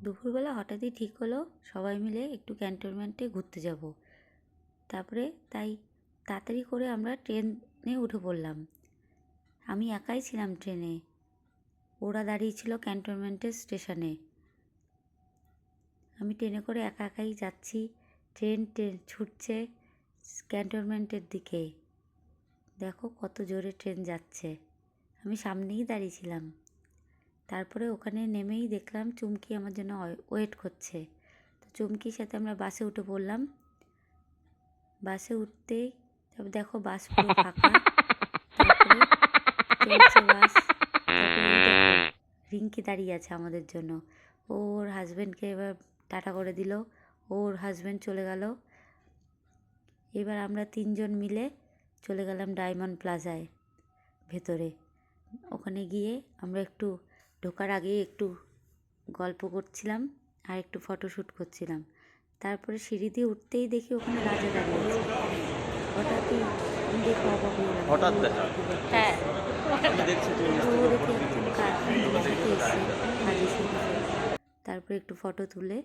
দুপুরবেলা হঠাৎই ঠিক হলো সবাই মিলে একটু ক্যান্টনমেন্টে ঘুরতে যাব। তারপরে তাই তাড়াতাড়ি করে আমরা ট্রেনে উঠে পড়লাম। আমি একাই ছিলাম ট্রেনে, ওরা দাঁড়িয়ে ছিল ক্যান্টনমেন্টের স্টেশনে। আমি ট্রেনে করে একা একাই যাচ্ছি, ট্রেন ছুটছে ক্যান্টনমেন্টের দিকে। দেখো কত জোরে ট্রেন যাচ্ছে, আমি সামনেই দাঁড়িয়েছিলাম। তারপরে ওখানে নেমেই দেখলাম চুমকি আমার জন্য ওয়েট করছে। তো চুমকির সাথে আমরা বাসে উঠে পড়লাম। বাসে উঠতেই তারপর দেখো বাস পুরো ফাঁকা। তারপরে চলছে বাস। তারপরে এই দেখো রিঙ্কি দাঁড়িয়ে আছে আমাদের জন্য। ওর হাজব্যান্ডকে এবার টাটা করে দিল, ওর হাজব্যান্ড চলে গেল। এবার আমরা তিনজন মিলে চলে গেলাম ডায়মন্ড প্লাজায় ভেতরে। ওখানে গিয়ে আমরা একটু ঢোকার আগে একটু গল্প করছিলাম আর একটু ফটোশ্যুট করছিলাম। তারপরে সিঁড়ি দিয়ে উঠতেই দেখি ওখানে রাজা দাঁড়িয়ে আছে। হঠাৎই আমি দেখে অবাক হয়ে গেলাম। হঠাৎ দেখা। হ্যাঁ, দেখছি তুমি ও দেখে একজন কাজিনের সাথে এসে কাজের সাথে। তারপরে একটু ফটো তুলে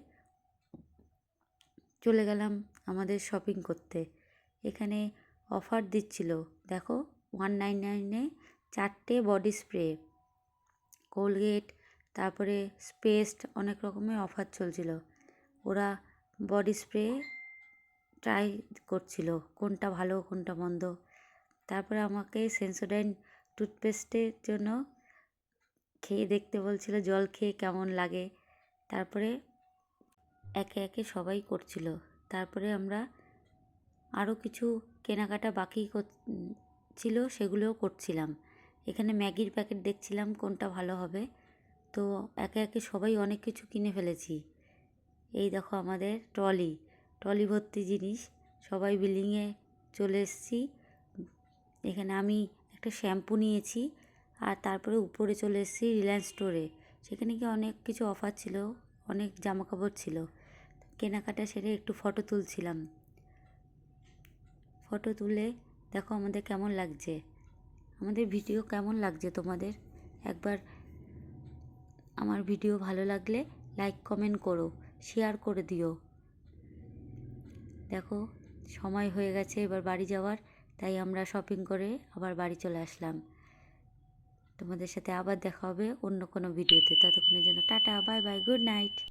চলে গেলাম আমাদের শপিং করতে। এখানে অফার দিচ্ছিল, দেখো 199-এ 4টে বডি স্প্রে, কোলগেট, তারপরে পেস্ট, অনেক রকমের অফার চলছিল। ওরা বডি স্প্রে ট্রাই করছিল কোনটা ভালো কোনটা মন্দ। তারপরে আমাকে সেন্সোডাইন টুথপেস্টের জন্য খেয়ে দেখতে বলছিল, জল খেয়ে কেমন লাগে। তারপরে একে একে সবাই করছিল। তারপরে আমরা আরও কিছু কেনাকাটা বাকি ছিল, সেগুলোও করছিলাম। এখানে ম্যাগির প্যাকেট দেখছিলাম কোনটা ভালো হবে। তো একে একে সবাই অনেক কিছু কিনে ফেলেছি। এই দেখো আমাদের ট্রলি ভর্তি জিনিস। সবাই বিল্ডিংয়ে চলে এসেছি। এখানে আমি একটা শ্যাম্পু নিয়েছি আর তারপরে উপরে চলে এসেছি রিলায়েন্স স্টোরে। সেখানে কি অনেক কিছু অফার ছিল, অনেক জামাকাপড় ছিল। কেনাকাটা সেরে একটু ফটো তুলছিলাম। ফটো তুলে দেখো আমাদের কেমন লাগছে, আমাদের ভিডিও কেমন লাগছে তোমাদের। একবার আমার ভিডিও ভালো লাগলে লাইক কমেন্ট করো, শেয়ার করে দিও। দেখো সময় হয়ে গেছে এবার বাড়ি যাওয়ার, তাই আমরা শপিং করে আবার বাড়ি চলে আসলাম। তোমাদের সাথে আবার দেখা হবে অন্য কোনো ভিডিওতে। ততক্ষণের জন্য tata, bye bye, good night.